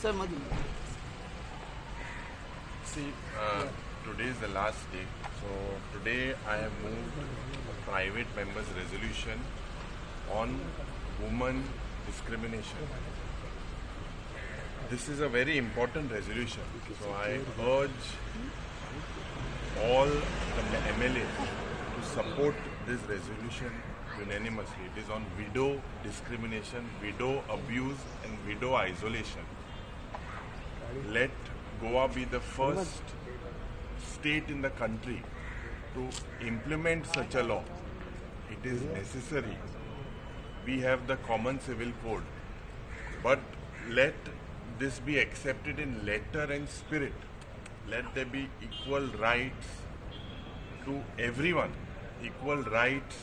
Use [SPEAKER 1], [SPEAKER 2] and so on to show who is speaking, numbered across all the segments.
[SPEAKER 1] Sir, Madhu.
[SPEAKER 2] See, today is the last day. So today I have moved a private member's resolution on women discrimination. This is a very important resolution. So I urge all the MLAs to support this resolution unanimously. It is on widow discrimination, widow abuse and widow isolation. Let Goa be the first state in the country to implement such a law. It is necessary. We have the common civil code, but let this be accepted in letter and spirit. Let there be equal rights to everyone, equal rights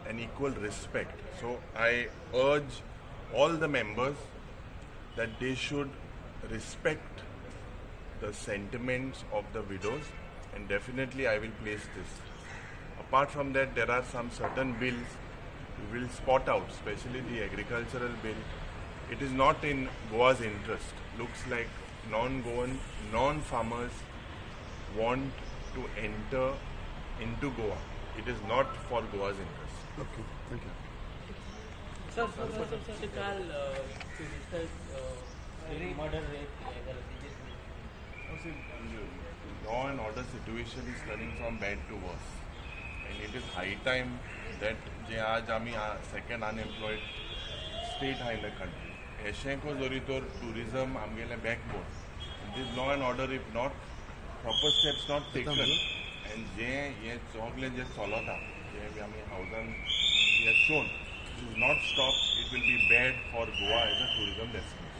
[SPEAKER 2] and equal respect. So I urge all the members that they should respect the sentiments of the widows, and definitely I will place this. Apart from that, there are some certain bills we will spot out, especially the agricultural bill. It is not in Goa's interest. Looks like non-Goan, non-farmers want to enter into Goa. It is not for Goa's interest.
[SPEAKER 1] Okay, thank you.
[SPEAKER 3] Sir, to discuss murder rate.
[SPEAKER 2] See, law and order situation is turning from bad to worse, and it is high time that जे आज आमी second unemployed state in the country. ऐशें को जोरी तो tourism आमगेले backbone. This law and order, if not proper steps not taken, and ये सगळे जे चलता, जे आमी housean we have shown, it is not stopped. It will be bad for Goa as a tourism destination.